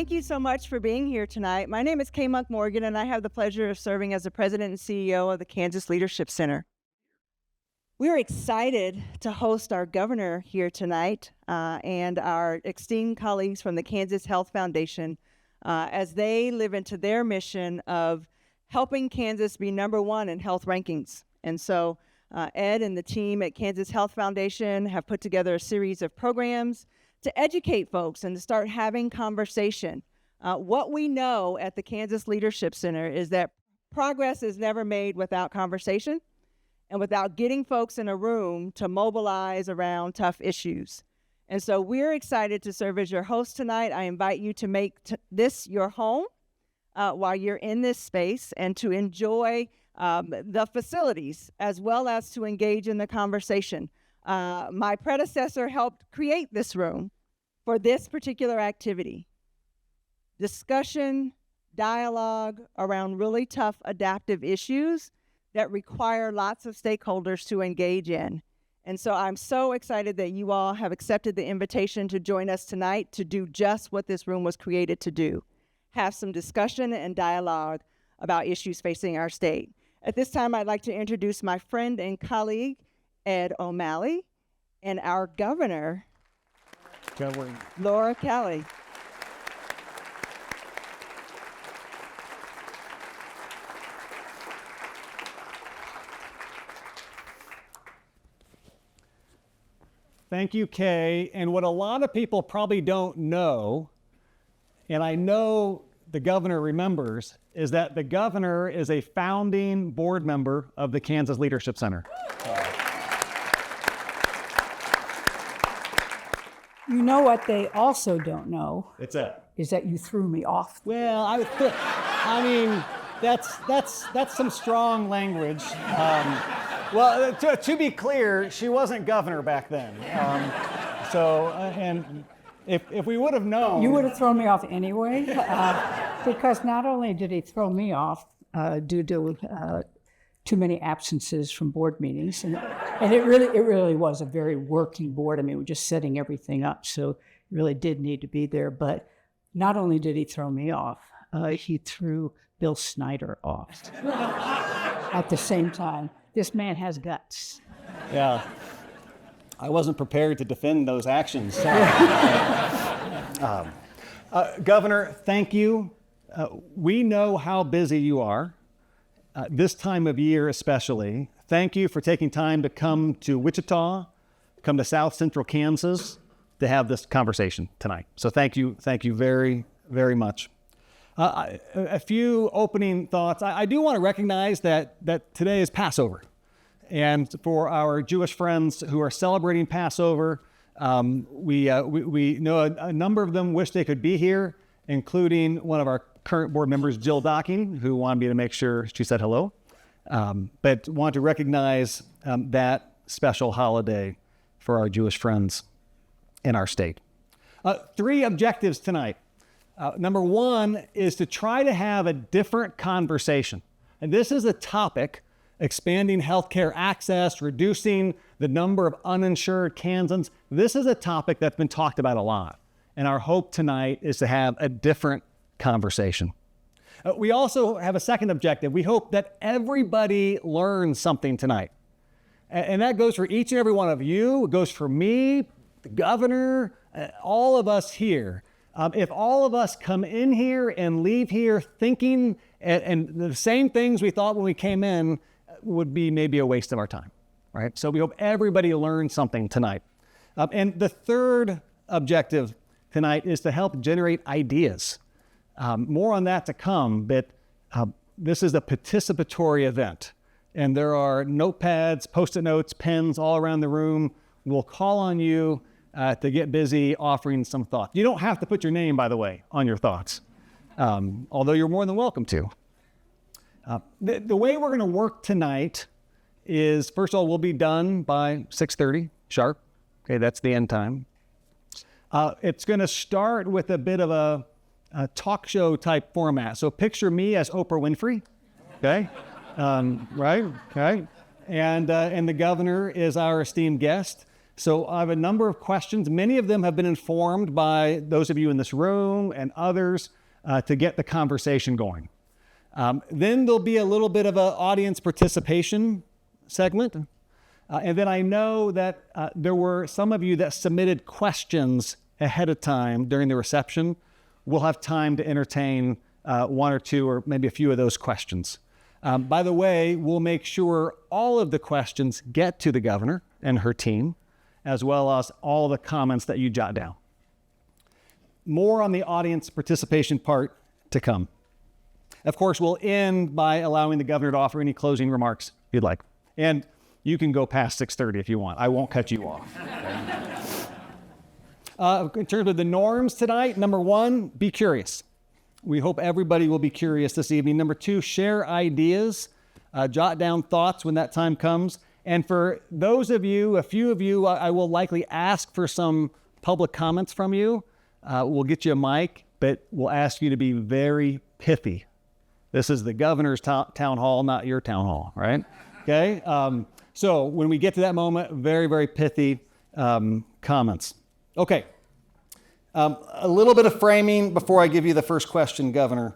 thank you so much for being here tonight. My name is Kay Monk Morgan, and I have the pleasure of serving as the president and CEO of the Kansas Leadership Center. We're excited to host our governor here tonight and our esteemed colleagues from the Kansas Health Foundation as they live into their mission of helping Kansas be #1 in health rankings. And so Ed and the team at Kansas Health Foundation have put together a series of programs to educate folks and to start having conversation. What we know at the Kansas Leadership Center is that progress is never made without conversation and without getting folks in a room to mobilize around tough issues. And so we're excited to serve as your host tonight. I invite you to make this your home while you're in this space and to enjoy the facilities as well as to engage in the conversation. My predecessor helped create this room for this particular activity. Discussion, dialogue around really tough adaptive issues that require lots of stakeholders to engage in. And so I'm so excited that you all have accepted the invitation to join us tonight to do just what this room was created to do, have some discussion and dialogue about issues facing our state. At this time, I'd like to introduce my friend and colleague, Ed O'Malley, and our governor, Laura Kelly. Thank you, Kay. And what a lot of people probably don't know, and I know the governor remembers, is that the governor is a founding board member of the Kansas Leadership Center. You know what they also don't know? It's it. Is that you threw me off. Well, I mean, that's some strong language. Well, to be clear, she wasn't governor back then. And if we would have known... You would have thrown me off anyway, because not only did he throw me off due to too many absences from board meetings, and it really was a very working board. I mean, we're just setting everything up, so it really did need to be there. But not only did he throw me off, he threw Bill Snyder off at the same time. This man has guts. Yeah, I wasn't prepared to defend those actions. Governor, thank you. We know how busy you are. This time of year especially. Thank you for taking time to come to Wichita, come to South Central Kansas to have this conversation tonight. So thank you very, very much. A few opening thoughts. I do want to recognize that today is Passover. And for our Jewish friends who are celebrating Passover, we know a number of them wish they could be here, including one of our current board members, Jill Docking, who wanted me to make sure she said hello, but want to recognize that special holiday for our Jewish friends in our state. 3 objectives tonight. Number 1 is to try to have a different conversation. And this is a topic, expanding healthcare access, reducing the number of uninsured Kansans. This is a topic that's been talked about a lot. And our hope tonight is to have a different conversation. We also have a second objective. We hope that everybody learns something tonight. And that goes for each and every one of you. It goes for me, the governor, all of us here. If all of us come in here and leave here thinking and the same things we thought when we came in, would be maybe a waste of our time, right? So we hope everybody learns something tonight. And the third objective tonight is to help generate ideas. More on that to come, but this is a participatory event. And there are notepads, Post-it notes, pens all around the room. We'll call on you to get busy offering some thoughts. You don't have to put your name, by the way, on your thoughts, although you're more than welcome to. The way we're going to work tonight is, first of all, we'll be done by 6:30 sharp. Okay, that's the end time. It's going to start with a bit of a talk show type format. So picture me as Oprah Winfrey, okay? Right? Okay. And the governor is our esteemed guest. So I have a number of questions. Many of them have been informed by those of you in this room and others to get the conversation going. Then there'll be a little bit of an audience participation segment. And then I know that there were some of you that submitted questions ahead of time during the reception. We'll have time to entertain one or two or maybe a few of those questions. By the way, we'll make sure all of the questions get to the governor and her team, as well as all the comments that you jot down. More on the audience participation part to come. Of course, we'll end by allowing the governor to offer any closing remarks you'd like. And you can go past 6:30 if you want. I won't cut you off. In terms of the norms tonight, number one, be curious. We hope everybody will be curious this evening. Number two, share ideas, jot down thoughts when that time comes. And for those of you, a few of you, I will likely ask for some public comments from you. We'll get you a mic, but we'll ask you to be very pithy. This is the governor's town hall, not your town hall, right? Okay. So when we get to that moment, very, very pithy comments. Okay. A little bit of framing before I give you the first question, Governor.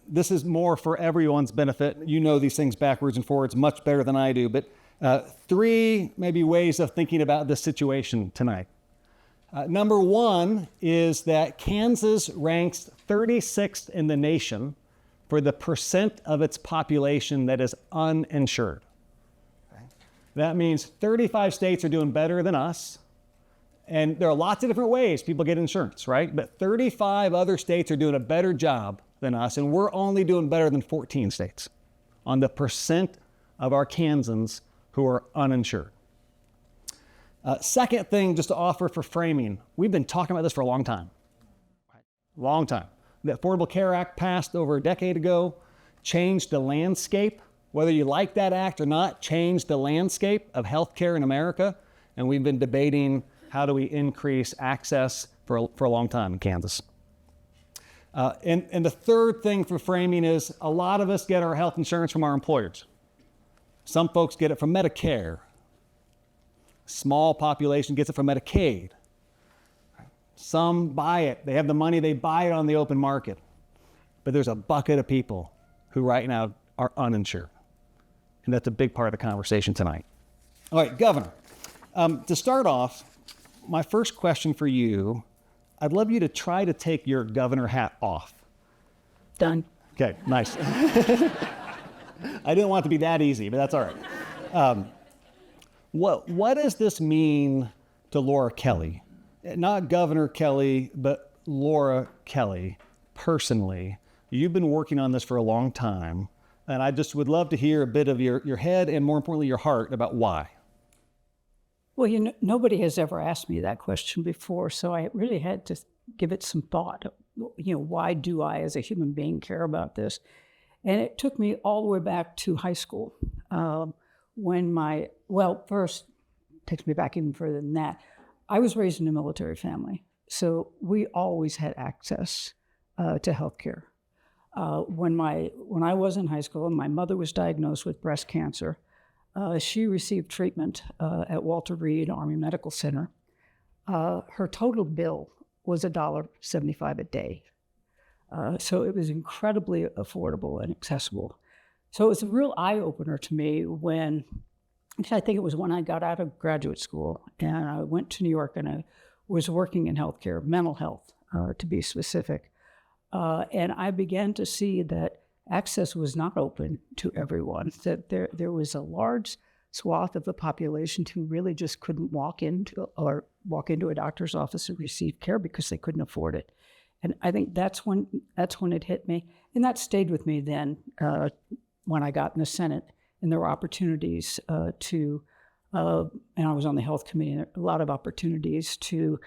This is more for everyone's benefit. You know these things backwards and forwards much better than I do, but three maybe ways of thinking about this situation tonight. Number one is that Kansas ranks 36th in the nation for the percent of its population that is uninsured. Okay. That means 35 states are doing better than us. And there are lots of different ways people get insurance, right? But 35 other states are doing a better job than us, and we're only doing better than 14 states on the percent of our Kansans who are uninsured. Second thing, just to offer for framing, we've been talking about this for a long time. Long time. The Affordable Care Act passed over a decade ago, changed the landscape, whether you like that act or not, changed the landscape of healthcare in America, and we've been debating how do we increase access for a long time in Kansas. And the third thing for framing is a lot of us get our health insurance from our employers. Some folks get it from Medicare. Small population gets it from Medicaid. Some buy it. They have the money, they buy it on the open market. But there's a bucket of people who right now are uninsured. And that's a big part of the conversation tonight. All right, Governor, to start off, my first question for you, I'd love you to try to take your governor hat off. Done. Okay, nice. I didn't want it to be that easy, but that's all right. What does this mean to Laura Kelly? Not Governor Kelly, but Laura Kelly personally. You've been working on this for a long time, and I just would love to hear a bit of your head and more importantly, your heart about why. Well, nobody has ever asked me that question before, so I really had to give it some thought. Why do I, as a human being, care about this? And it took me all the way back to high school. First, takes me back even further than that. I was raised in a military family, so we always had access to health care. When I was in high school and my mother was diagnosed with breast cancer, she received treatment at Walter Reed Army Medical Center. Her total bill was $1.75 a day. So it was incredibly affordable and accessible. So it was a real eye-opener to me when, I think it was when I got out of graduate school and I went to New York and I was working in healthcare, mental health to be specific. And I began to see that access was not open to everyone, that there was a large swath of the population who really just couldn't walk into a doctor's office and receive care because they couldn't afford it. And I think that's when it hit me. And that stayed with me then when I got in the Senate. And there were opportunities and I was on the health committee, a lot of opportunities to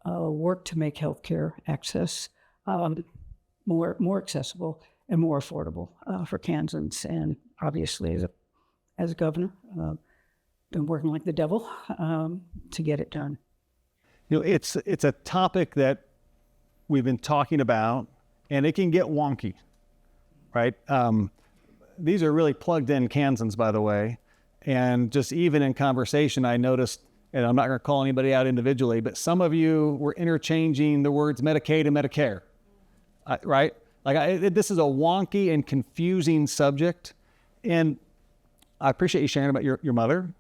work to make healthcare access more accessible and more affordable for Kansans. And obviously, as a governor, been working like the devil to get it done. It's a topic that we've been talking about, and it can get wonky, right? These are really plugged in Kansans, by the way. And just even in conversation, I noticed and I'm not going to call anybody out individually, but some of you were interchanging the words Medicaid and Medicare, right? This is a wonky and confusing subject, and I appreciate you sharing about your mother.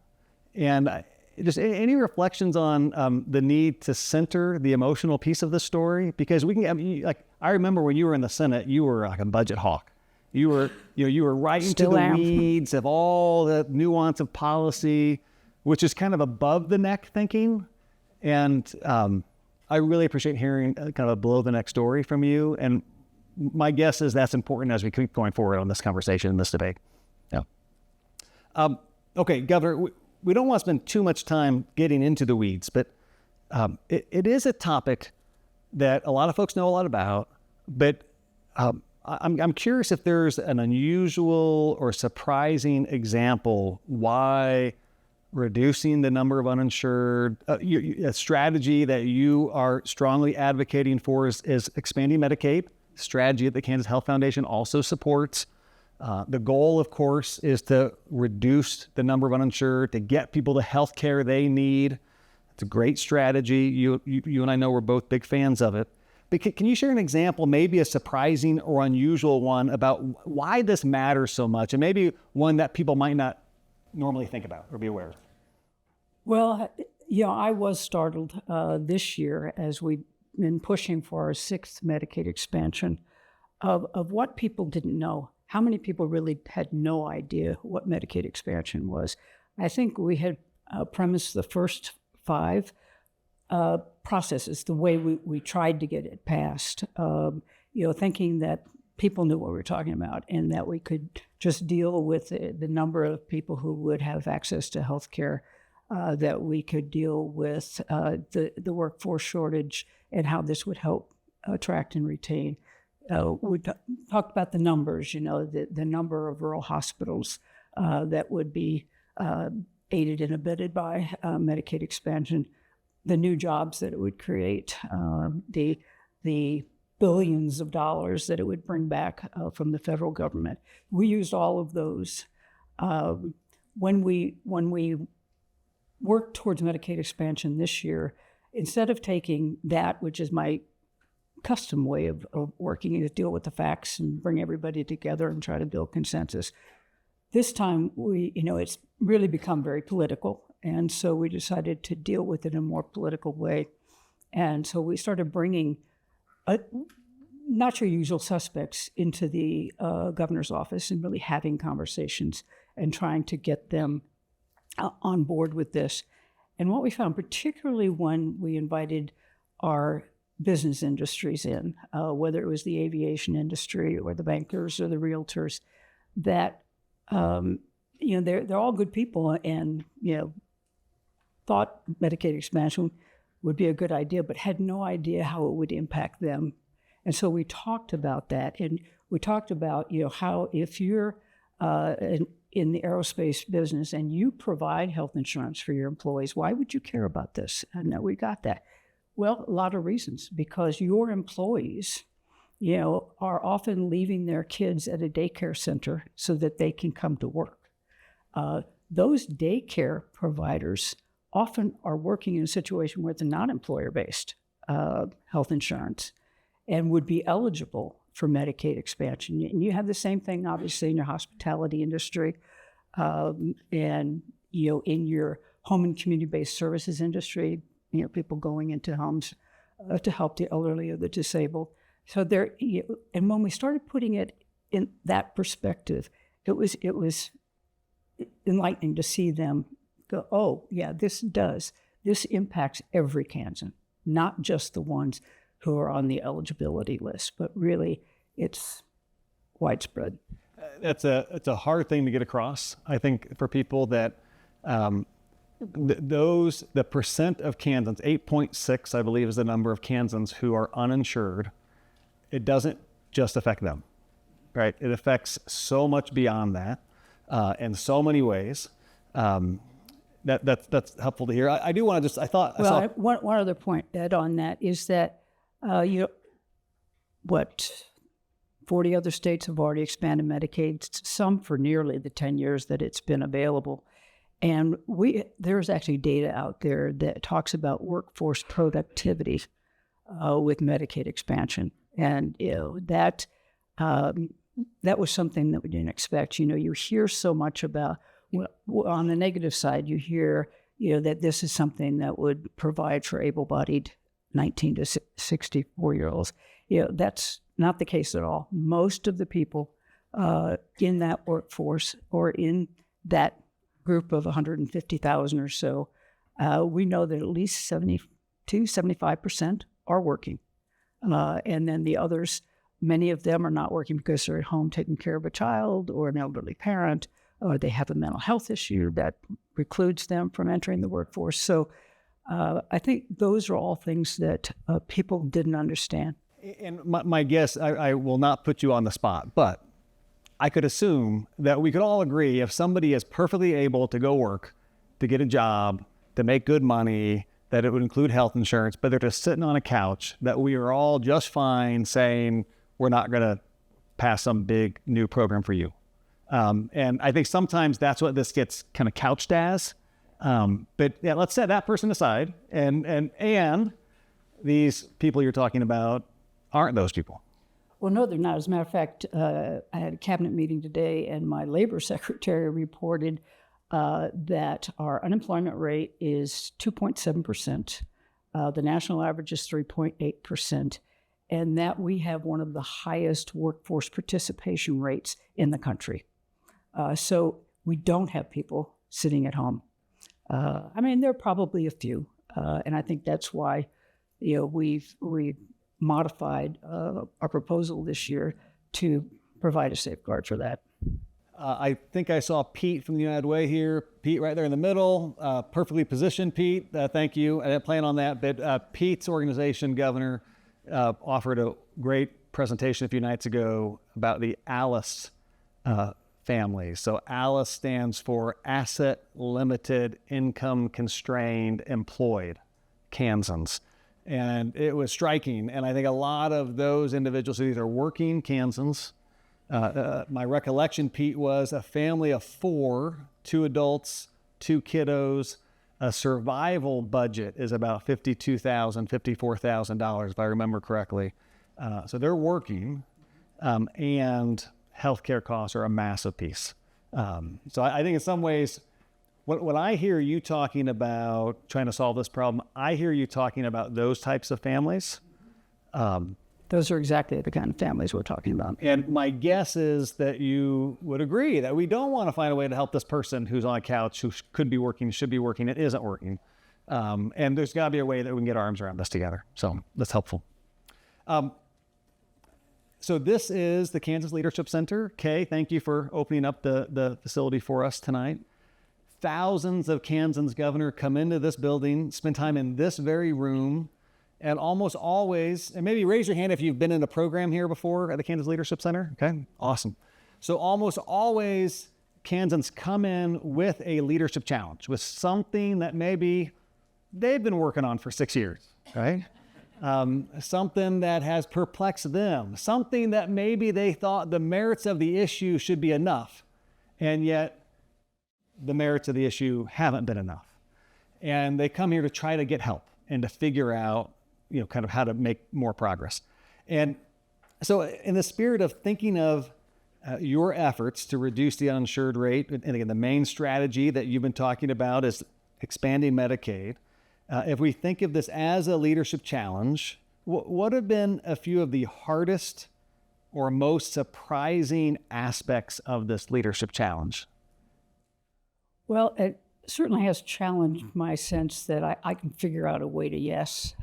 And just any reflections on the need to center the emotional piece of the story? Because I remember when you were in the Senate, you were like a budget hawk. You were right into the weeds of all the nuance of policy, which is kind of above the neck thinking. And I really appreciate hearing kind of a below the neck story from you. And my guess is that's important as we keep going forward on this conversation and this debate. Yeah. Okay, Governor, we don't want to spend too much time getting into the weeds, but it is a topic that a lot of folks know a lot about, but I'm curious if there's an unusual or surprising example why reducing the number of uninsured, a strategy that you are strongly advocating for is expanding Medicaid, strategy that the Kansas Health Foundation also supports. The goal, of course, is to reduce the number of uninsured, to get people the health care they need. It's a great strategy. You and I know we're both big fans of it. But can you share an example, maybe a surprising or unusual one, about why this matters so much, and maybe one that people might not normally think about or be aware of? Well, I was startled this year as we've been pushing for our 6th Medicaid expansion of what people didn't know. How many people really had no idea what Medicaid expansion was? I think we had premised the first 5 processes, the way we tried to get it passed, thinking that people knew what we were talking about and that we could just deal with the number of people who would have access to health care, that we could deal with the workforce shortage and how this would help attract and retain. We talked about the numbers, the number of rural hospitals that would be aided and abetted by Medicaid expansion, the new jobs that it would create, the billions of dollars that it would bring back from the federal government. We used all of those. When we worked towards Medicaid expansion this year, instead of taking that, which is my custom way of working, is deal with the facts and bring everybody together and try to build consensus. This time, it's really become very political, and so we decided to deal with it in a more political way. And so we started bringing not your usual suspects into the governor's office and really having conversations and trying to get them on board with this. And what we found, particularly when we invited our business industries in, whether it was the aviation industry or the bankers or the realtors, that they're all good people and thought Medicaid expansion would be a good idea, but had no idea how it would impact them. And so we talked about that, and we talked about how if you're in the aerospace business and you provide health insurance for your employees, why would you care about this? And we got that. Well, a lot of reasons, because your employees, are often leaving their kids at a daycare center so that they can come to work. Those daycare providers often are working in a situation where it's not employer-based health insurance and would be eligible for Medicaid expansion. And you have the same thing, obviously, in your hospitality industry and, in your home and community-based services industry, people going into homes to help the elderly or the disabled. So and when we started putting it in that perspective, it was enlightening to see them go, oh, yeah, this impacts every Kansan, not just the ones who are on the eligibility list, but really it's widespread. It's a hard thing to get across, I think, for people that the percent of Kansans, 8.6, I believe, is the number of Kansans who are uninsured. It doesn't just affect them, right? It affects so much beyond that, in so many ways. That's helpful to hear. I do want to just, one other point, Ed, on that is that, 40 other states have already expanded Medicaid, some for nearly the 10 years that it's been available. And there's actually data out there that talks about workforce productivity with Medicaid expansion. And that was something that we didn't expect. You hear so much about, on the negative side, you hear that this is something that would provide for able-bodied 19 to 64-year-olds. That's not the case at all. Most of the people in that workforce or in that group of 150,000 or so, we know that at least 75% are working. And then the others, many of them are not working because they're at home taking care of a child or an elderly parent, or they have a mental health issue that precludes them from entering the workforce. So I think those are all things that people didn't understand. And my guess, I will not put you on the spot, but I could assume that we could all agree if somebody is perfectly able to go work, to get a job, to make good money, that it would include health insurance, but they're just sitting on a couch, that we are all just fine saying we're not going to pass some big new program for you. And I think sometimes that's what this gets kind of couched as. But yeah, let's set that person aside. And these people you're talking about aren't those people. Well, no, they're not. As a matter of fact, I had a cabinet meeting today, and my labor secretary reported that our unemployment rate is 2.7%. The national average is 3.8%, and that we have one of the highest workforce participation rates in the country. So we don't have people sitting at home. There are probably a few, and I think that's why we've modified our proposal this year to provide a safeguard for that. I think I saw Pete from the United Way here. Pete right there in the middle, perfectly positioned, Pete. Thank you. I didn't plan on that, but Pete's organization, Governor, offered a great presentation a few nights ago about the ALICE family. So ALICE stands for Asset Limited Income Constrained Employed Kansans. And it was striking. And I think a lot of those individuals, these are working Kansans. My recollection, Pete, was a family of 4, 2 adults, 2 kiddos. A survival budget is about $52,000, $54,000, if I remember correctly. So they're working, and healthcare costs are a massive piece. So I think in some ways, when I hear you talking about trying to solve this problem, I hear you talking about those types of families. Those are exactly the kind of families we're talking about. And my guess is that you would agree that we don't want to find a way to help this person who's on a couch, who could be working, should be working, it isn't working. And there's got to be a way that we can get our arms around this together. So that's helpful. So this is the Kansas Leadership Center. Kay, thank you for opening up the facility for us tonight. Thousands of Kansans, Governor, come into this building, spend time in this very room, and almost always, and maybe raise your hand if you've been in a program here before at the Kansas Leadership Center. Okay, awesome. So almost always Kansans come in with a leadership challenge, with something that maybe they've been working on for 6 years, right? Something that has perplexed them, something that maybe they thought the merits of the issue should be enough, and yet the merits of the issue haven't been enough. And they come here to try to get help and to figure out, kind of how to make more progress. And so in the spirit of thinking of your efforts to reduce the uninsured rate, and again, the main strategy that you've been talking about is expanding Medicaid. If we think of this as a leadership challenge, what have been a few of the hardest or most surprising aspects of this leadership challenge? Well, it certainly has challenged my sense that I can figure out a way to yes.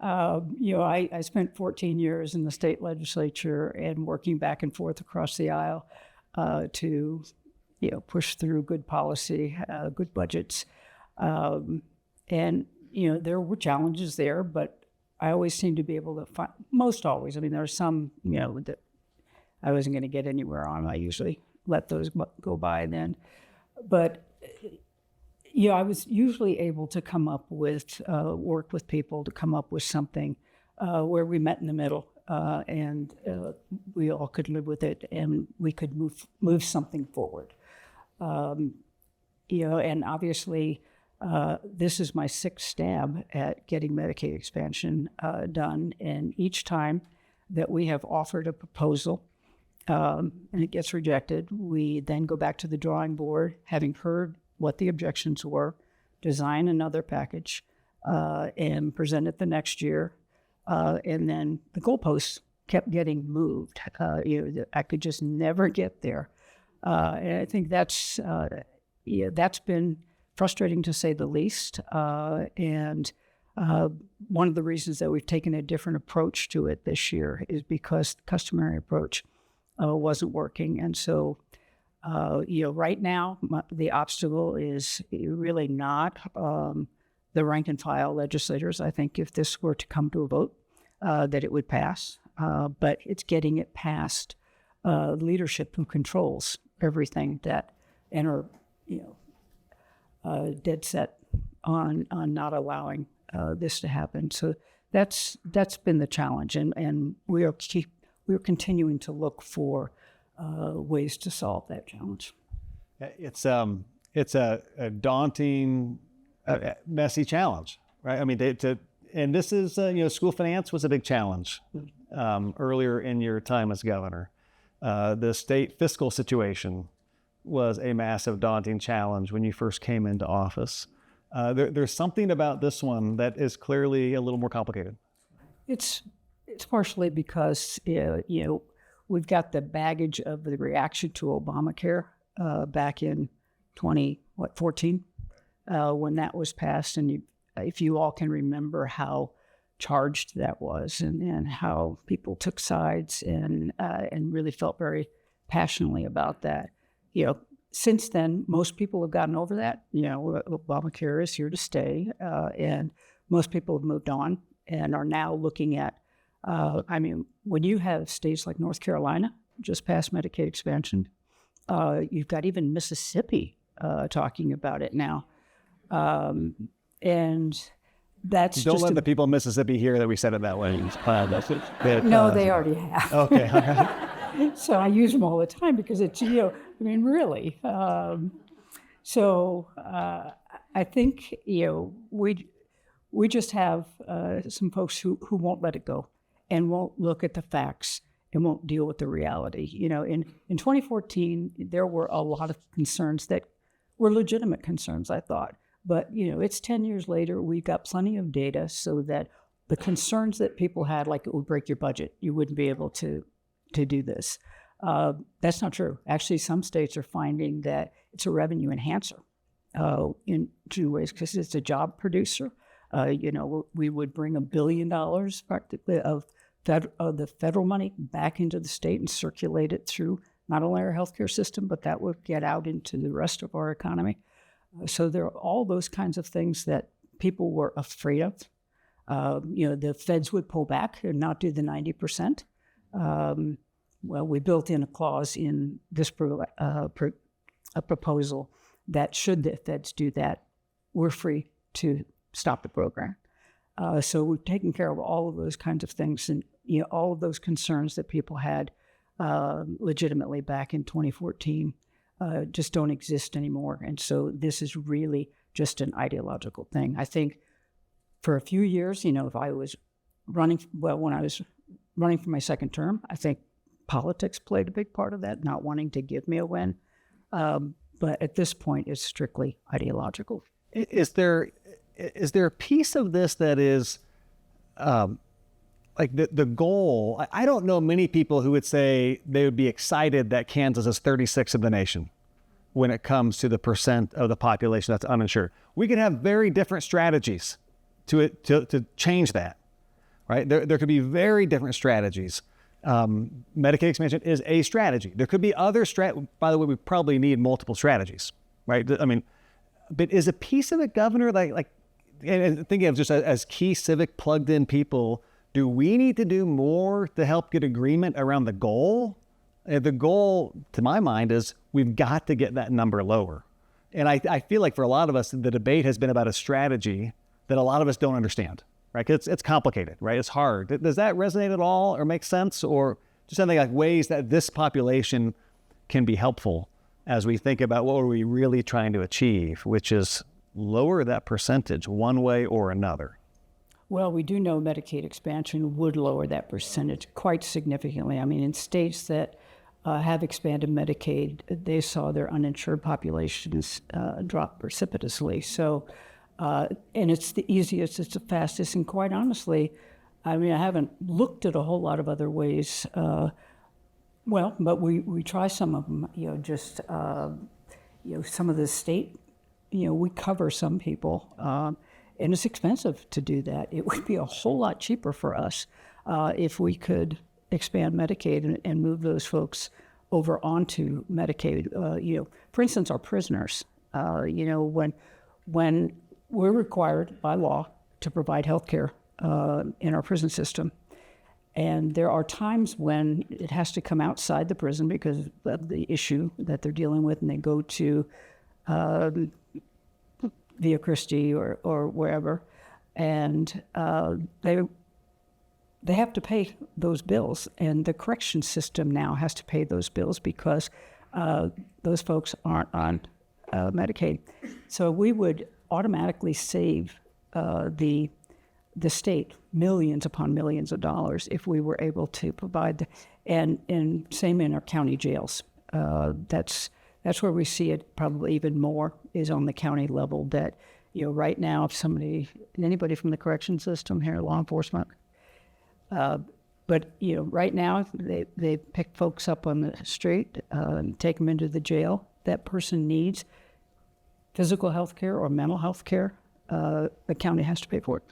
I spent 14 years in the state legislature and working back and forth across the aisle to push through good policy, good budgets. And there were challenges there, but I always seem to be able to find, most always, there are some, that I wasn't going to get anywhere on. I usually let those go by then. But, I was usually able to come up with, work with people to come up with something where we met in the middle and we all could live with it and we could move something forward. And obviously, this is my sixth stab at getting Medicaid expansion done. And each time that we have offered a proposal and it gets rejected, we then go back to the drawing board, having heard what the objections were, design another package, and present it the next year. And then the goalposts kept getting moved. I could just never get there. And I think that's been frustrating to say the least. And one of the reasons that we've taken a different approach to it this year is because the customary approach wasn't working. And so, right now, the obstacle is really not the rank and file legislators. I think if this were to come to a vote, that it would pass. But it's getting it past leadership who controls everything that and are, dead set on not allowing this to happen. So that's been the challenge, and we're continuing to look for ways to solve that challenge. It's a daunting, messy challenge, right? I mean, and this is school finance was a big challenge earlier in your time as governor. The state fiscal situation was a massive, daunting challenge when you first came into office. There's something about this one that is clearly a little more complicated. It's partially because we've got the baggage of the reaction to Obamacare back in 2014 when that was passed, and if you all can remember how charged that was and how people took sides and really felt very passionately about that. Since then, most people have gotten over that. Obamacare is here to stay, and most people have moved on and are now looking at, when you have states like North Carolina just passed Medicaid expansion, you've got even Mississippi talking about it now. And that's Don't let the people in Mississippi hear that we said it that way. No, they already have. Okay, all right. So I use them all the time because it's, really. So I think, we just have some folks who won't let it go and won't look at the facts and won't deal with the reality. In 2014, there were a lot of concerns that were legitimate concerns, I thought. But, it's 10 years later, we've got plenty of data so that the concerns that people had, like it would break your budget, you wouldn't be able to do this. That's not true. Actually, some states are finding that it's a revenue enhancer in two ways, because it's a job producer. We would bring $1 billion practically of the federal money back into the state and circulate it through not only our healthcare system, but that would get out into the rest of our economy. So there are all those kinds of things that people were afraid of. The feds would pull back and not do the 90%. Well, we built in a clause in this a proposal that should the feds do that, we're free to stop the program. So we've taken care of all of those kinds of things, and all of those concerns that people had legitimately back in 2014 just don't exist anymore. And so this is really just an ideological thing. I think for a few years, if I was when I was running for my second term, I think politics played a big part of that, not wanting to give me a win. But at this point, it's strictly ideological. Is there a piece of this that is like the goal? I don't know many people who would say they would be excited that Kansas is 36th of the nation when it comes to the percent of the population that's uninsured. We could have very different strategies to change that, right? There could be very different strategies. Medicaid expansion is a strategy. There could be other by the way, we probably need multiple strategies, right? But is a piece of it, Governor, like and thinking of just as key civic plugged in people, do we need to do more to help get agreement around the goal? The goal, to my mind, is we've got to get that number lower. And I feel like for a lot of us, the debate has been about a strategy that a lot of us don't understand, right? 'Cause it's complicated, right? It's hard. Does that resonate at all or make sense? Or just something like ways that this population can be helpful as we think about what are we really trying to achieve, which is lower that percentage one way or another? Well, we do know Medicaid expansion would lower that percentage quite significantly. I mean, in states that have expanded Medicaid, they saw their uninsured populations drop precipitously. So, and it's the easiest, it's the fastest, and quite honestly, I mean, I haven't looked at a whole lot of other ways. Well, but we try some of them, just, some of the state, we cover some people. And it's expensive to do that. It would be a whole lot cheaper for us if we could expand Medicaid and move those folks over onto Medicaid. For instance, our prisoners. When we're required by law to provide health care in our prison system, and there are times when it has to come outside the prison because of the issue that they're dealing with, and they go to Via Christi or wherever, and they have to pay those bills, and the correction system now has to pay those bills because those folks aren't on Medicaid. So we would automatically save the state millions upon millions of dollars if we were able to provide and same in our county jails. That's where we see it probably even more is on the county level that, right now, if anybody from the correction system here, law enforcement, but, right now they pick folks up on the street, take them into the jail. That person needs physical health care or mental health care. The county has to pay for it.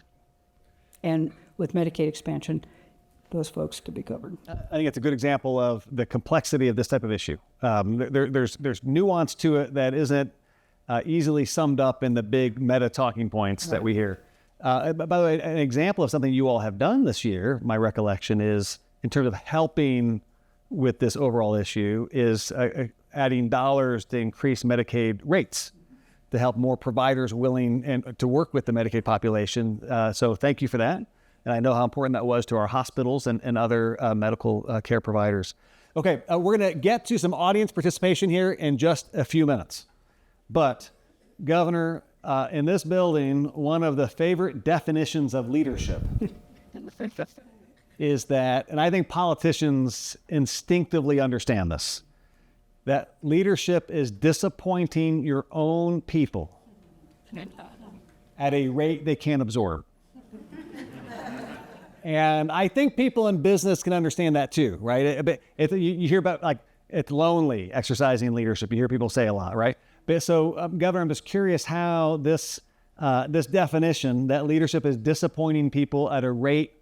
And with Medicaid expansion, those folks could be covered. I think it's a good example of the complexity of this type of issue. There's nuance to it that isn't easily summed up in the big meta talking points that we hear. By the way, an example of something you all have done this year, my recollection is, in terms of helping with this overall issue, is adding dollars to increase Medicaid rates to help more providers willing and to work with the Medicaid population. So thank you for that. And I know how important that was to our hospitals and other medical care providers. Okay, we're going to get to some audience participation here in just a few minutes. But, Governor, in this building, one of the favorite definitions of leadership is that, and I think politicians instinctively understand this, that leadership is disappointing your own people at a rate they can't absorb. And I think people in business can understand that too, right? You hear about, like, it's lonely exercising leadership. You hear people say a lot, right? But so, Governor, I'm just curious how this definition, that leadership is disappointing people at a rate,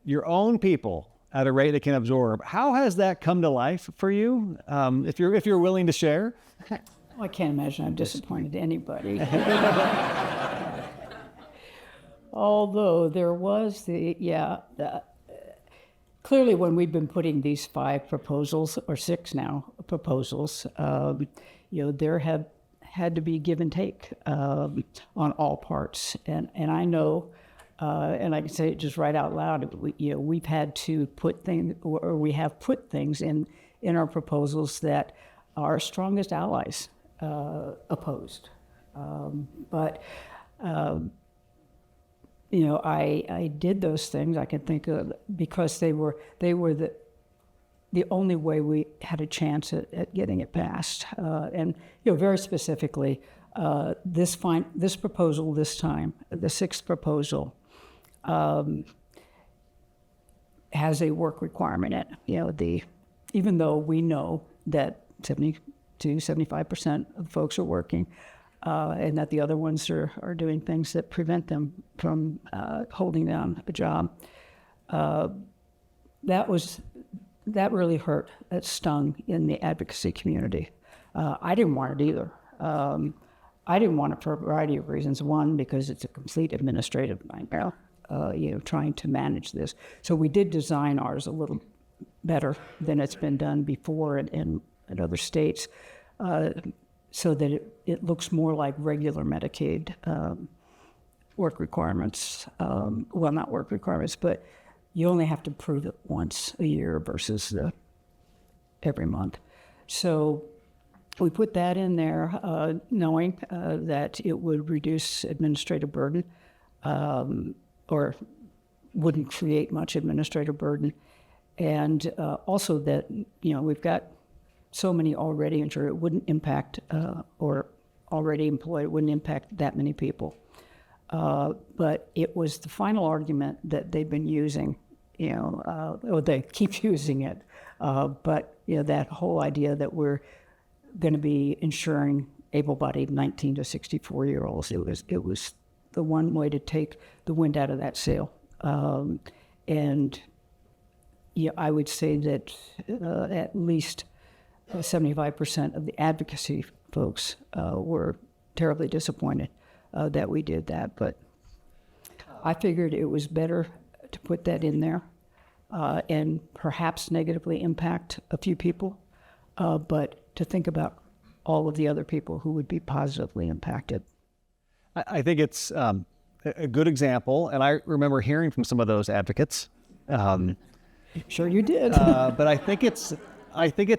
your own people, at a rate they can absorb. How has that come to life for you? If you're willing to share. Well, I can't imagine I've disappointed anybody. Although there was clearly when we've been putting these 5 proposals, or 6 now proposals, there have had to be give and take on all parts. And I know, and I can say it just right out loud, we've had to put things, or we have put things in our proposals that our strongest allies opposed. I did those things, I can think of, because they were the only way we had a chance at getting it passed. And very specifically, this proposal this time, the 6th proposal, has a work requirement in it. Even though we know that 75% of folks are working, and that the other ones are doing things that prevent them from holding down a job. That really hurt. That stung in the advocacy community. I didn't want it either. I didn't want it for a variety of reasons. One, because it's a complete administrative nightmare, trying to manage this. So we did design ours a little better than it's been done before in other states. So that it looks more like regular Medicaid work requirements. Well, not work requirements, but you only have to prove it once a year versus every month. So we put that in there knowing that it would reduce administrative burden or wouldn't create much administrative burden. And also that, we've got so many already insured, it wouldn't impact, or already employed, it wouldn't impact that many people. But it was the final argument that they've been using, or they keep using it. But, that whole idea that we're going to be insuring able-bodied 19 to 64-year-olds, it was the one way to take the wind out of that sail. And I would say that at least 75% of the advocacy folks were terribly disappointed that we did that. But I figured it was better to put that in there and perhaps negatively impact a few people, but to think about all of the other people who would be positively impacted. I think it's a good example, and I remember hearing from some of those advocates. Sure you did. But I think it's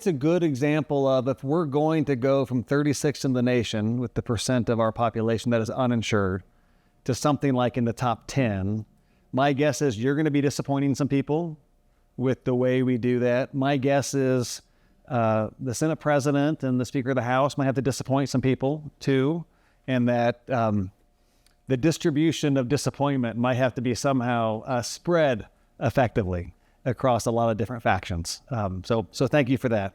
a good example of, if we're going to go from 36th in the nation with the percent of our population that is uninsured to something like in the top 10, my guess is you're going to be disappointing some people with the way we do that. My guess is the Senate President and the Speaker of the House might have to disappoint some people too, and that the distribution of disappointment might have to be somehow spread effectively across a lot of different factions. So thank you for that.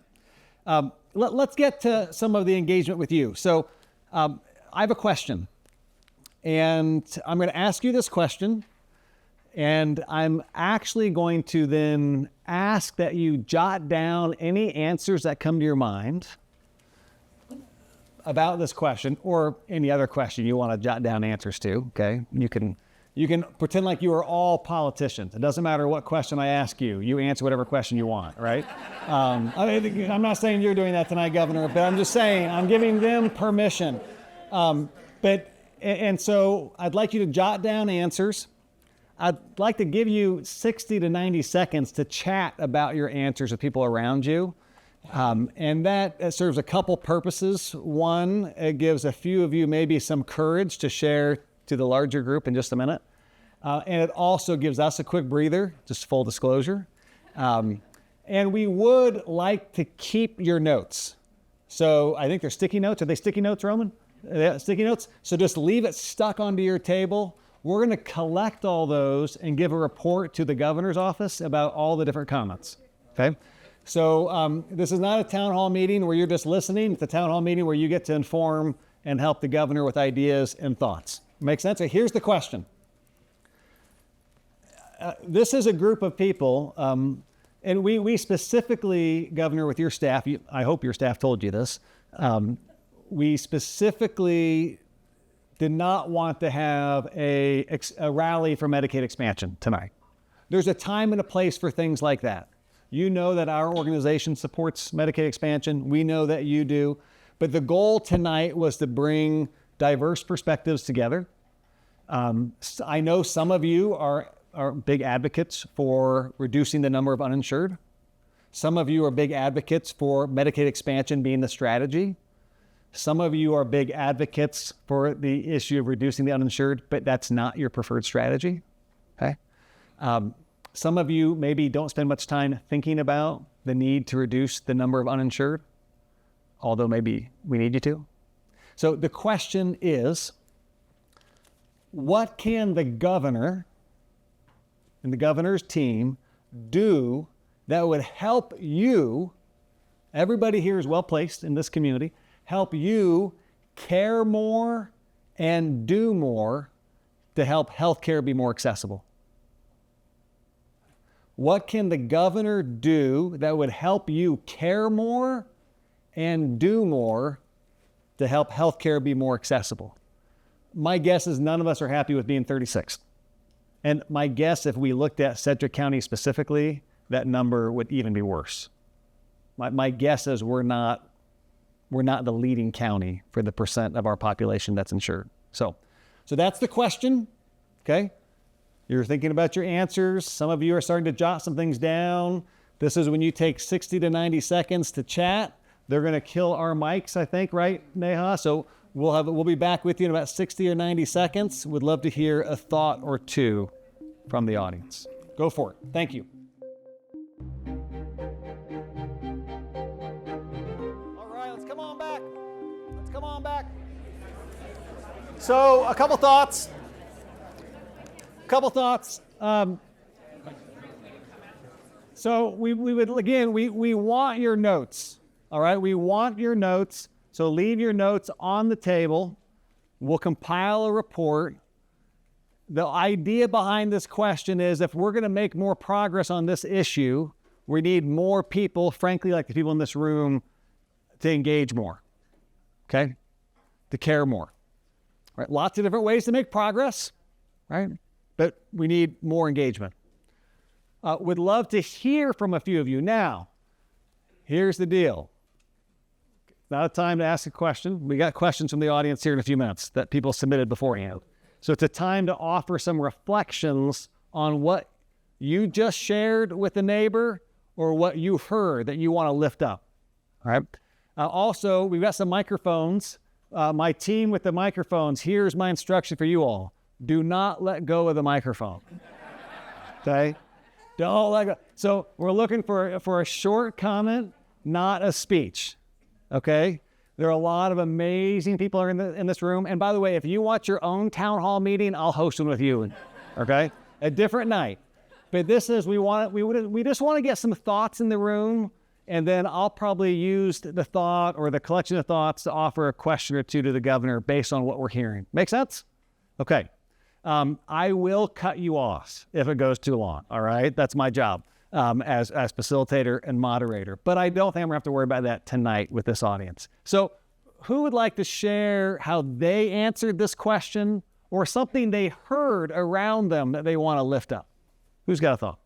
Let's get to some of the engagement with you. So I have a question, and I'm going to ask you this question, and I'm actually going to then ask that you jot down any answers that come to your mind about this question, or any other question you want to jot down answers to. Okay, you can pretend like you are all politicians. It doesn't matter what question I ask you. You answer whatever question you want, right? I'm not saying you're doing that tonight, Governor, but I'm just saying I'm giving them permission. And so I'd like you to jot down answers. I'd like to give you 60 to 90 seconds to chat about your answers with people around you. And that serves a couple purposes. One, it gives a few of you maybe some courage to share to the larger group in just a minute. And it also gives us a quick breather, just full disclosure. And we would like to keep your notes. So I think they're sticky notes. Are they sticky notes, Roman? Yeah, sticky notes. So just leave it stuck onto your table. We're going to collect all those and give a report to the governor's office about all the different comments. Okay? So this is not a town hall meeting where you're just listening. It's a town hall meeting where you get to inform and help the governor with ideas and thoughts. Make sense? So here's the question. This is a group of people, and we specifically, Governor, with your staff, I hope your staff told you this, we specifically did not want to have a rally for Medicaid expansion tonight. There's a time and a place for things like that. You know that our organization supports Medicaid expansion. We know that you do. But the goal tonight was to bring diverse perspectives together. I know some of you are big advocates for reducing the number of uninsured. Some of you are big advocates for Medicaid expansion being the strategy. Some of you are big advocates for the issue of reducing the uninsured, but that's not your preferred strategy. Okay. Some of you maybe don't spend much time thinking about the need to reduce the number of uninsured, although maybe we need you to. So the question is, what can the governor and the governor's team do that would help you, everybody here is well placed in this community, help you care more and do more to help healthcare be more accessible? What can the governor do that would help you care more and do more to help healthcare be more accessible? My guess is none of us are happy with being 36th. And my guess, if we looked at Sedgwick County specifically, that number would even be worse. My guess is we're not the leading county for the percent of our population that's insured. So that's the question, okay? You're thinking about your answers. Some of you are starting to jot some things down. This is when you take 60 to 90 seconds to chat. They're going to kill our mics, I think, right, Neha? So we'll be back with you in about 60 or 90 seconds. Would love to hear a thought or two from the audience. Go for it. Thank you. All right, let's come on back. Let's come on back. So a couple thoughts. So we want your notes. All right, we want your notes. So leave your notes on the table. We'll compile a report. The idea behind this question is if we're going to make more progress on this issue, we need more people, frankly, like the people in this room, to engage more, okay? To care more. Right? Lots of different ways to make progress, right? But we need more engagement. Would love to hear from a few of you. Now, here's the deal. Not a time to ask a question. We got questions from the audience here in a few minutes that people submitted beforehand. So it's a time to offer some reflections on what you just shared with a neighbor or what you heard that you want to lift up. All right. Also, we've got some microphones. My team with the microphones, here's my instruction for you all. Do not let go of the microphone. Okay? Don't let go. So we're looking for a short comment, not a speech. Okay? There are a lot of amazing people are in this room. And by the way, if you want your own town hall meeting, I'll host one with you. Okay? A different night. But this is, we just want to get some thoughts in the room, and then I'll probably use the thought or the collection of thoughts to offer a question or two to the governor based on what we're hearing. Make sense? Okay. I will cut you off if it goes too long. All right? That's my job as facilitator and moderator. But I don't think I'm going to have to worry about that tonight with this audience. So who would like to share how they answered this question or something they heard around them that they want to lift up? Who's got a thought?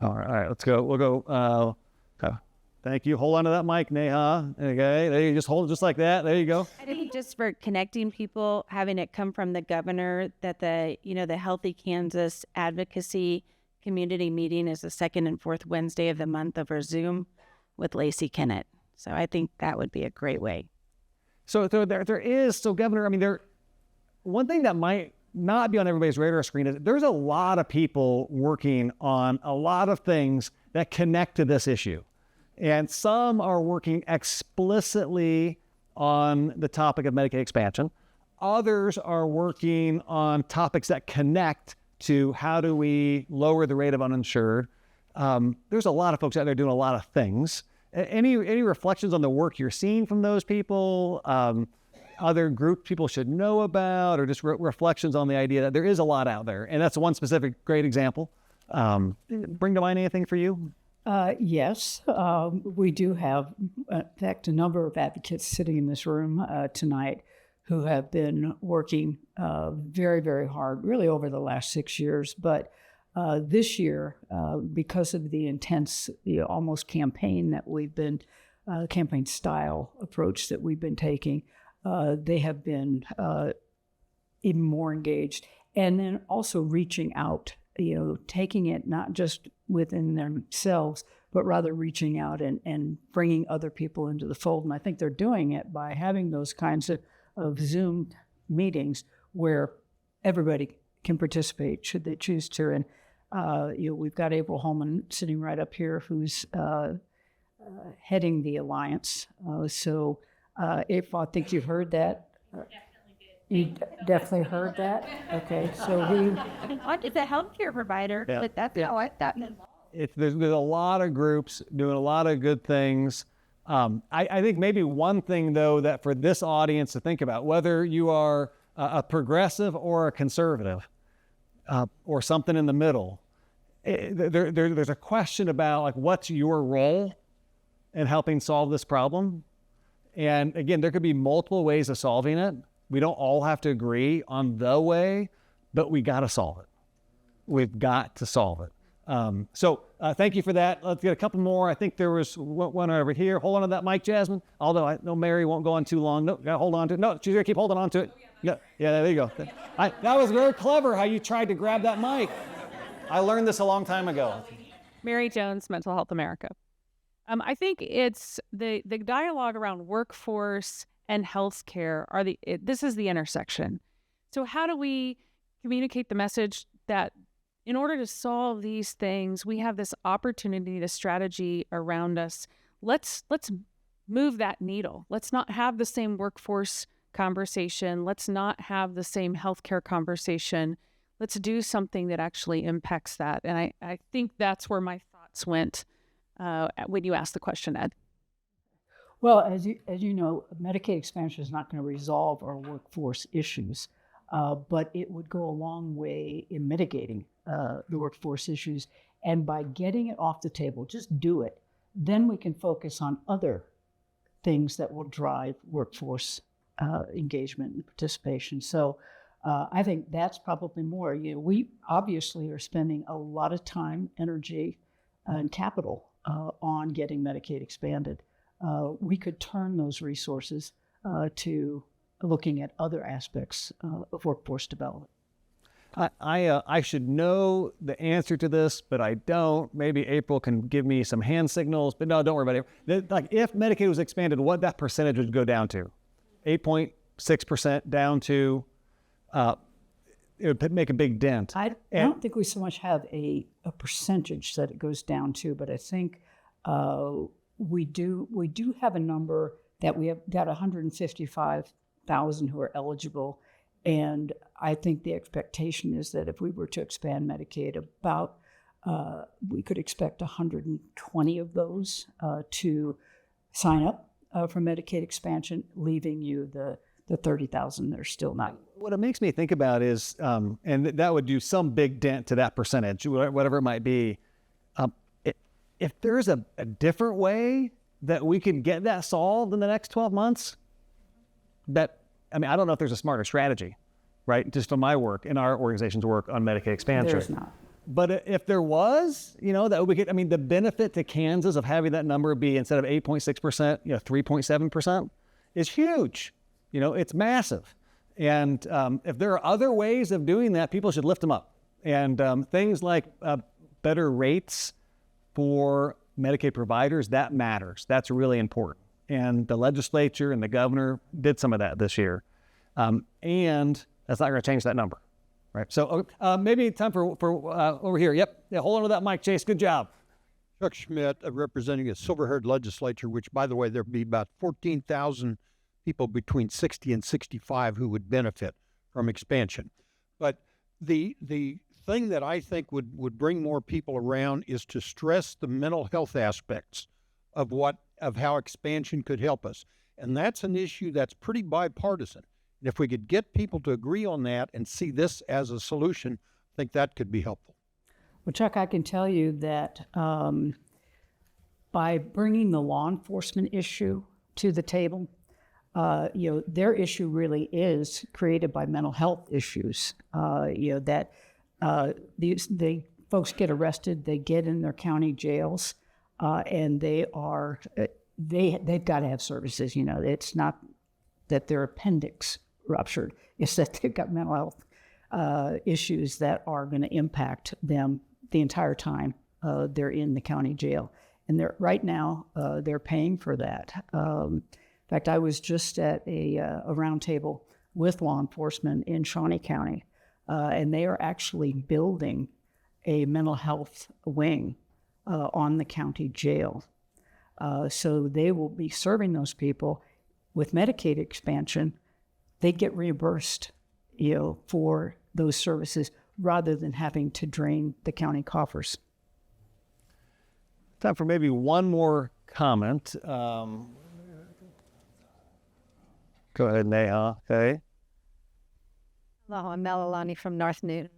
All right, let's go. We'll go. Okay. Thank you. Hold on to that mic, Neha. Okay, there you just hold it just like that. There you go. I think just for connecting people, having it come from the governor that the Healthy Kansas Advocacy Community Meeting is the second and fourth Wednesday of the month over Zoom with Lacey Kennett. So I think that would be a great way. So Governor, one thing that might not be on everybody's radar screen is there's a lot of people working on a lot of things that connect to this issue. And some are working explicitly on the topic of Medicaid expansion. Others are working on topics that connect to how do we lower the rate of uninsured. There's a lot of folks out there doing a lot of things. Any reflections on the work you're seeing from those people? Other groups people should know about, or just reflections on the idea that there is a lot out there. And that's one specific great example. Bring to mind anything for you? Yes, we do have, in fact, a number of advocates sitting in this room tonight who have been working very, very hard, really over the last 6 years. But this year, because of the intense, almost campaign that we've been, campaign style approach that we've been taking, they have been even more engaged. And then also reaching out, taking it not just within themselves, but rather reaching out and bringing other people into the fold. And I think they're doing it by having those kinds of Zoom meetings where everybody can participate should they choose to. And we've got April Holman sitting right up here who's heading the alliance. So April, I think you've heard that. You definitely heard that? Okay, so It's a healthcare provider, Yeah. but that's how I thought. There's a lot of groups doing a lot of good things. I think maybe one thing, though, that for this audience to think about, whether you are a progressive or a conservative or something in the middle, there's a question about, like, what's your role in helping solve this problem? And again, there could be multiple ways of solving it. We don't all have to agree on the way, but we got to solve it. We've got to solve it. So thank you for that. Let's get a couple more. I think there was one over here. Hold on to that mic, Jasmine. Although I know Mary won't go on too long. No, gotta hold on to it. No, she's gonna keep holding on to it. Yeah, there you go. That was very clever how you tried to grab that mic. I learned this a long time ago. Mary Jones, Mental Health America. I think it's the dialogue around workforce and healthcare this is the intersection. So how do we communicate the message that in order to solve these things, we have this opportunity, this strategy around us. Let's move that needle. Let's not have the same workforce conversation. Let's not have the same healthcare conversation. Let's do something that actually impacts that. And I think that's where my thoughts went when you asked the question, Ed. Well, as you know, Medicaid expansion is not going to resolve our workforce issues, but it would go a long way in mitigating the workforce issues. And by getting it off the table, just do it, then we can focus on other things that will drive workforce engagement and participation. So I think that's probably more. We obviously are spending a lot of time, energy, and capital on getting Medicaid expanded. We could turn those resources to looking at other aspects of workforce development. I should know the answer to this, but I don't. Maybe April can give me some hand signals, but no, don't worry about it. Like if Medicaid was expanded, what that percentage would go down to? 8.6% down to, it would make a big dent. I don't think we so much have a percentage that it goes down to, but I think we do have a number that we have got 155,000 who are eligible. And I think the expectation is that if we were to expand Medicaid, we could expect 120 of those to sign up for Medicaid expansion, leaving you the 30,000 that are still not. What it makes me think about is, and that would do some big dent to that percentage, whatever it might be. If there's a different way that we can get that solved in the next 12 months, I don't know if there's a smarter strategy, right? Just from my work and our organization's work on Medicaid expansion. There's not. But if there was, that we get, the benefit to Kansas of having that number be instead of 8.6%, 3.7% is huge. It's massive. And if there are other ways of doing that, people should lift them up. And things like better rates for Medicaid providers, that matters. That's really important. And the legislature and the governor did some of that this year. And that's not going to change that number, right? So maybe time for over here. Yep. Yeah, hold on to that mic, Chase. Good job. Chuck Schmidt, representing a silver-haired legislature, which, by the way, there'd be about 14,000 people between 60 and 65 who would benefit from expansion. But the thing that I think would bring more people around is to stress the mental health aspects of how expansion could help us. And that's an issue that's pretty bipartisan. And if we could get people to agree on that and see this as a solution, I think that could be helpful. Well, Chuck, I can tell you that by bringing the law enforcement issue to the table, their issue really is created by mental health issues. That the folks get arrested, they get in their county jails, and they've got to have services. It's not that their appendix ruptured; it's that they've got mental health issues that are going to impact them the entire time they're in the county jail. And right now they're paying for that. In fact, I was just at a roundtable with law enforcement in Shawnee County, and they are actually building a mental health wing on the county jail. So they will be serving those people. With Medicaid expansion, they get reimbursed, for those services rather than having to drain the county coffers. Time for maybe one more comment. Go ahead, Neha. Okay. Hello, I'm Melalani from North Newton.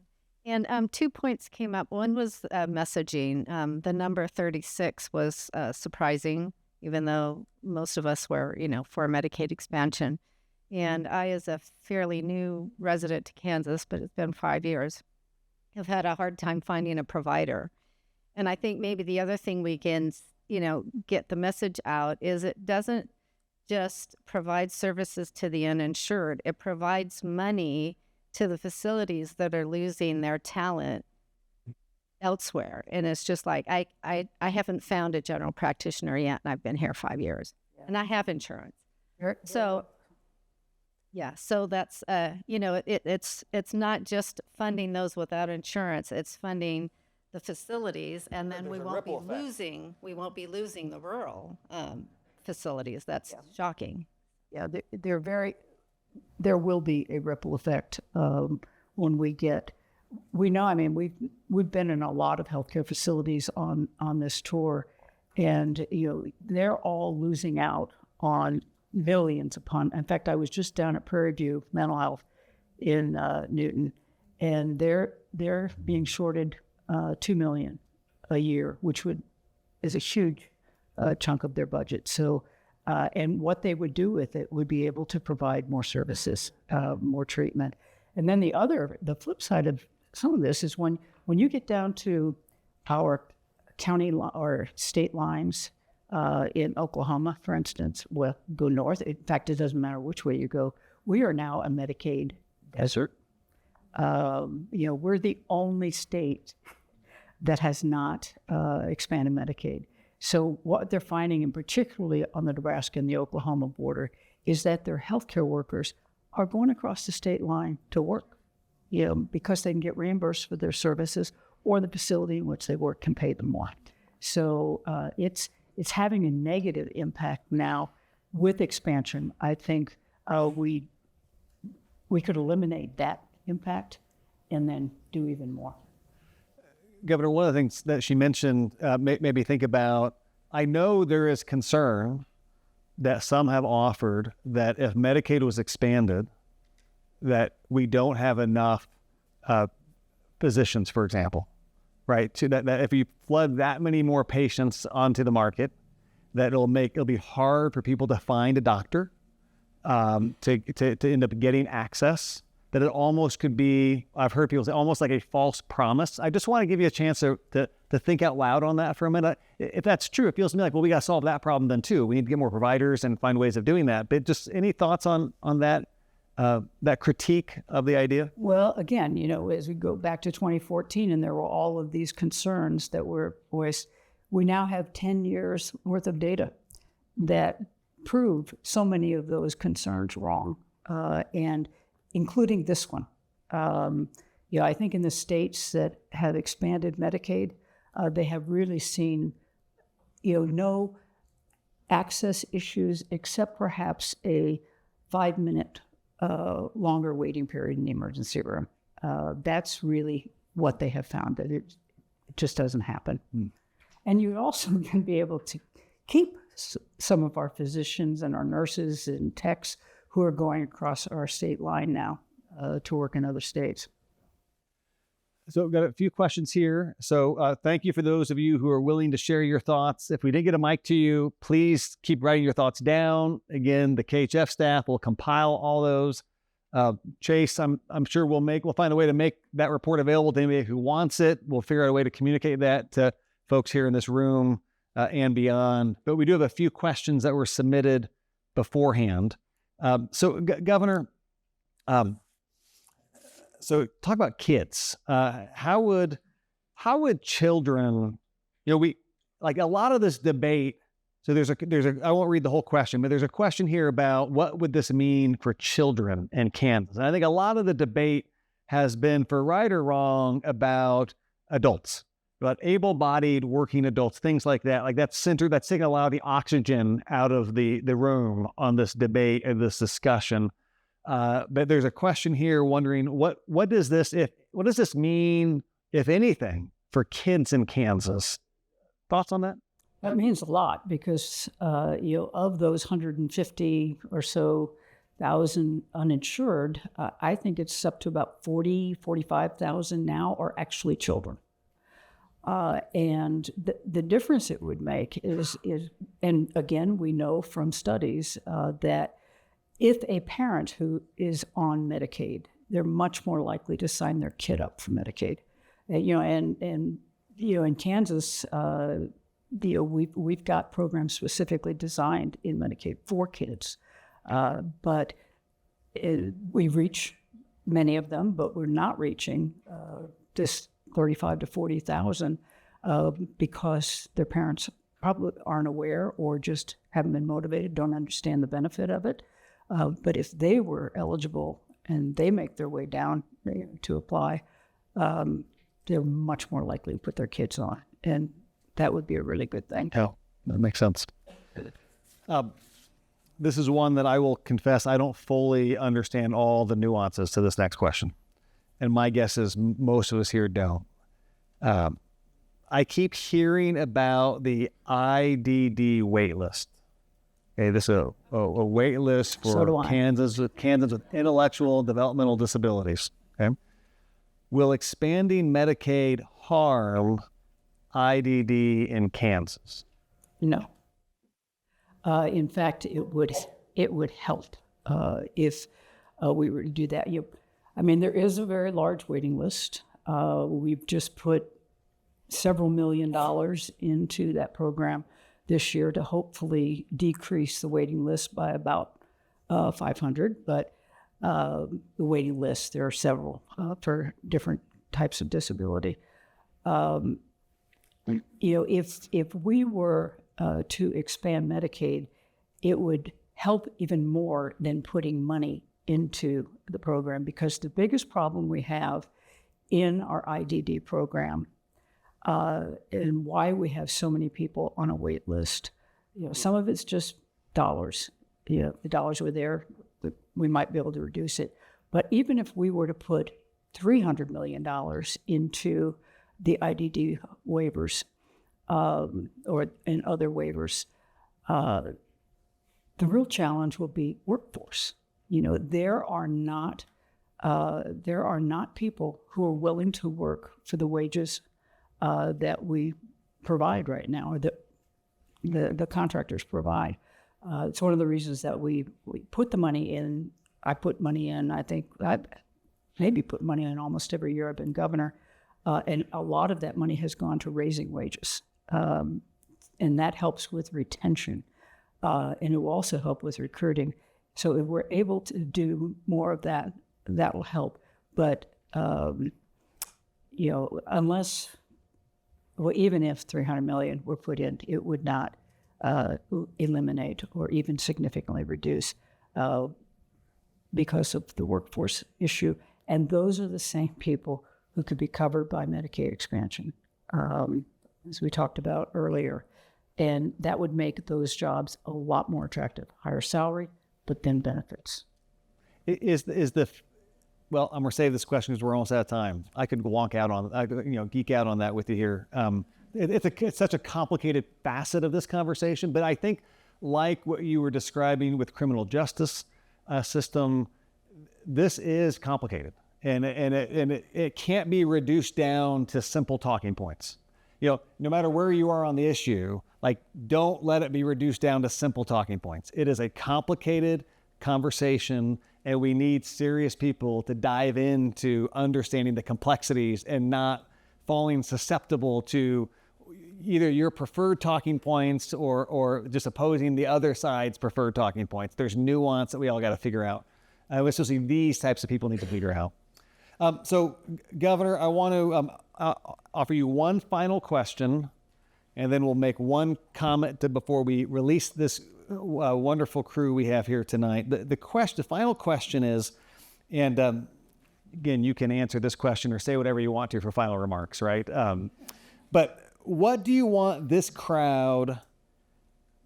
And 2 points came up. One was messaging. The number 36 was surprising, even though most of us were, for Medicaid expansion. And I, as a fairly new resident to Kansas, but it's been 5 years, have had a hard time finding a provider. And I think maybe the other thing we can, get the message out is it doesn't just provide services to the uninsured. It provides money to the facilities that are losing their talent elsewhere. And it's just like, I haven't found a general practitioner yet, and I've been here 5 years, and I have insurance. So, yeah, so that's, it's not just funding those without insurance, it's funding the facilities, and then we won't be losing the rural facilities. That's shocking. Yeah, there will be a ripple effect when we know, I mean, we've been in a lot of healthcare facilities on this tour, and, they're all losing out on millions in fact, I was just down at Prairie View Mental Health in Newton, and they're being shorted $2 million a year, which is a huge chunk of their budget. So, and what they would do with it would be able to provide more services, more treatment. And then the flip side of some of this is when you get down to our county or state lines in Oklahoma, for instance, we'll go north. In fact, it doesn't matter which way you go. We are now a Medicaid desert. We're the only state that has not expanded Medicaid. So what they're finding, and particularly on the Nebraska and the Oklahoma border, is that their healthcare workers are going across the state line to work, because they can get reimbursed for their services, or the facility in which they work can pay them more. So it's having a negative impact now with expansion. I think we could eliminate that impact and then do even more. Governor, one of the things that she mentioned made me think about, I know there is concern that some have offered that if Medicaid was expanded, that we don't have enough physicians, for example, right? That if you flood that many more patients onto the market, that it'll be hard for people to find a doctor, to end up getting access. That it almost could be, I've heard people say, almost like a false promise. I just want to give you a chance to think out loud on that for a minute. If that's true, it feels to me like, well, we got to solve that problem then too. We need to get more providers and find ways of doing that. But just any thoughts on that critique of the idea? Well, again, as we go back to 2014, and there were all of these concerns that were voiced, we now have 10 years worth of data that prove so many of those concerns wrong, and including this one. I think in the states that have expanded Medicaid, they have really seen, no access issues except perhaps a 5-minute longer waiting period in the emergency room. That's really what they have found, that it just doesn't happen. And you also can be able to keep some of our physicians and our nurses and techs who are going across our state line now to work in other states. So we've got a few questions here. So thank you for those of you who are willing to share your thoughts. If we didn't get a mic to you, please keep writing your thoughts down. Again, the KHF staff will compile all those. Chase, I'm sure we'll find a way to make that report available to anybody who wants it. We'll figure out a way to communicate that to folks here in this room and beyond. But we do have a few questions that were submitted beforehand. Governor, so talk about kids. How would children, we like a lot of this debate. So there's a, I won't read the whole question, but there's a question here about what would this mean for children in Kansas? And I think a lot of the debate has been, for right or wrong, about adults, about able-bodied working adults, things like that. Like that's taking a lot of the oxygen out of the room on this debate and this discussion. But there's a question here wondering what does this mean, if anything, for kids in Kansas? Thoughts on that? That means a lot because, of those 150 or so thousand uninsured, I think it's up to about 45,000 now are actually children. And the difference it would make is, and again, we know from studies that if a parent who is on Medicaid, they're much more likely to sign their kid up for Medicaid. And in Kansas, we've got programs specifically designed in Medicaid for kids, but we reach many of them, but we're not reaching this 35 to 40,000 because their parents probably aren't aware or just haven't been motivated, don't understand the benefit of it. But if they were eligible and they make their way down to apply, they're much more likely to put their kids on. And that would be a really good thing. Yeah, that makes sense. This is one that I will confess I don't fully understand all the nuances to this next question. And my guess is most of us here don't. I keep hearing about the IDD wait list. Okay, this is a wait list for Kansans with intellectual developmental disabilities. Okay, will expanding Medicaid harm IDD in Kansas? No. In fact, it would help if we were to do that. I mean, there is a very large waiting list. We've just put several $1 million into that program this year to hopefully decrease the waiting list by about 500. But the waiting list, there are several for different types of disability. If we were to expand Medicaid, it would help even more than putting money into the program, because the biggest problem we have in our IDD program and why we have so many people on a wait list, some of it's just dollars. The dollars were there, we might be able to reduce it. But even if we were to put $300 million into the IDD waivers and other waivers, the real challenge will be workforce. There are not people who are willing to work for the wages that we provide right now, or that the contractors provide. It's one of the reasons that we put the money in. I put money in. I think I maybe put money in almost every year I've been governor, and a lot of that money has gone to raising wages, and that helps with retention, and it will also help with recruiting. So if we're able to do more of that, that will help. But even if $300 million were put in, it would not eliminate or even significantly reduce because of the workforce issue. And those are the same people who could be covered by Medicaid expansion, as we talked about earlier. And that would make those jobs a lot more attractive, higher salary, but then benefits. Well, I'm going to save this question because we're almost out of time. I could geek out on that with you here. It's such a complicated facet of this conversation, but I think like what you were describing with criminal justice system, this is complicated, and it can't be reduced down to simple talking points. No matter where you are on the issue, don't let it be reduced down to simple talking points. It is a complicated conversation, and we need serious people to dive into understanding the complexities and not falling susceptible to either your preferred talking points or just opposing the other side's preferred talking points. There's nuance that we all got to figure out. Especially these types of people need to figure out. So, Governor, I want to offer you one final question, and then we'll make one comment before we release this wonderful crew we have here tonight. The final question is, and again, you can answer this question or say whatever you want to for final remarks, right? But what do you want this crowd,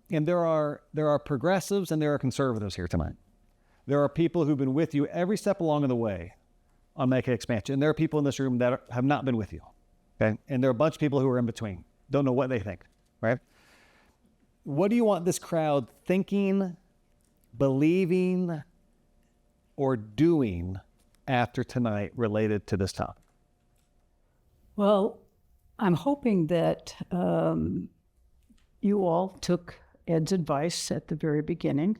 and there are progressives and there are conservatives here tonight. There are people who've been with you every step along the way on Medicaid expansion. And there are people in this room that have not been with you, okay? And there are a bunch of people who are in between, don't know what they think, right? What do you want this crowd thinking, believing, or doing after tonight related to this topic? Well, I'm hoping that you all took Ed's advice at the very beginning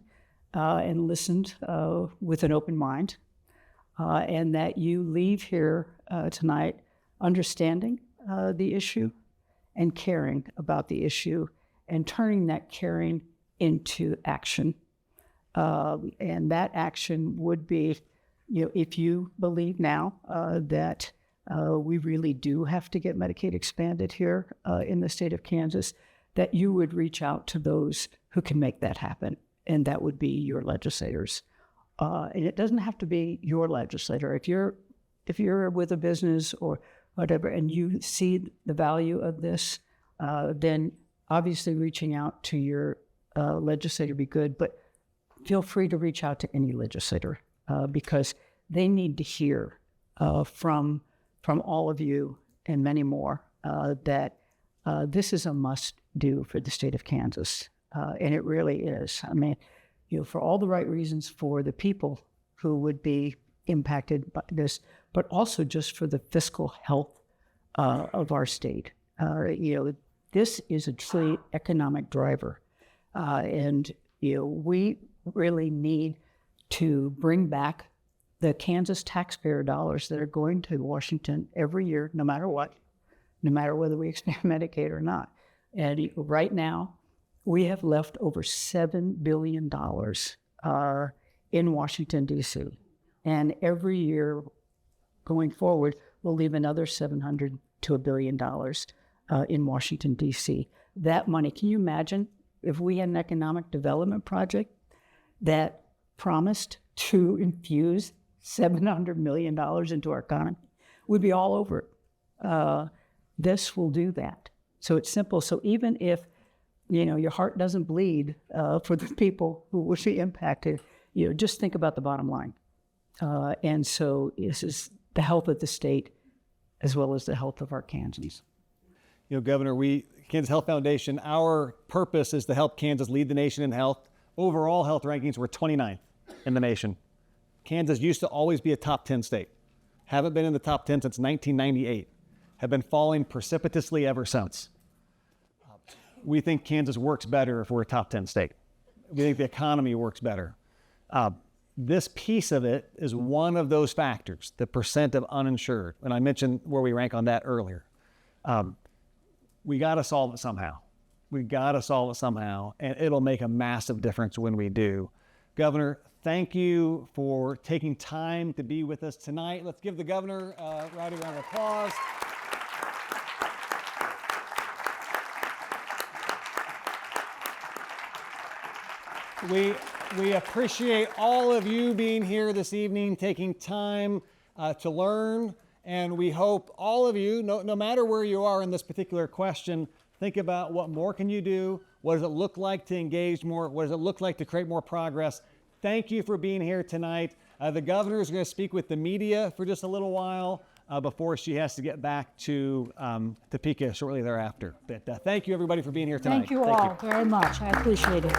and listened with an open mind, and that you leave here tonight understanding the issue and caring about the issue and turning that caring into action. And that action would be, if you believe now that we really do have to get Medicaid expanded here in the state of Kansas, that you would reach out to those who can make that happen, and that would be your legislators. And it doesn't have to be your legislator. If you're with a business or whatever, and you see the value of this, then obviously reaching out to your legislator would be good. But feel free to reach out to any legislator because they need to hear from all of you and many more that this is a must-do for the state of Kansas, and it really is. I mean, for all the right reasons for the people who would be impacted by this, but also just for the fiscal health of our state. This is a true economic driver, and we really need to bring back the Kansas taxpayer dollars that are going to Washington every year, no matter what, no matter whether we expand Medicaid or not. And right now, we have left over $7 billion in Washington, D.C. And every year going forward, we'll leave another $700 to $1 billion in Washington, D.C. That money, can you imagine if we had an economic development project that promised to infuse $700 million into our economy? We'd be all over it. This will do that. So it's simple. So even if your heart doesn't bleed for the people who will be impacted, just think about the bottom line. And so this is the health of the state as well as the health of our Kansans. Governor, Kansas Health Foundation, our purpose is to help Kansas lead the nation in health. Overall health rankings, we're 29th in the nation. Kansas used to always be a top 10 state. Haven't been in the top 10 since 1998. Have been falling precipitously ever since. We think Kansas works better if we're a top 10 state. We think the economy works better. This piece of it is one of those factors, the percent of uninsured. And I mentioned where we rank on that earlier. We got to solve it somehow. And it'll make a massive difference when we do. Governor, thank you for taking time to be with us tonight. Let's give the governor a rowdy round of applause. We appreciate all of you being here this evening, taking time to learn, and we hope all of you, no matter where you are in this particular question, think about what more can you do, what does it look like to engage more, what does it look like to create more progress. Thank you for being here tonight. The governor is going to speak with the media for just a little while before she has to get back to Topeka shortly thereafter. But thank you, everybody, for being here tonight. Thank you all very much. I appreciate it.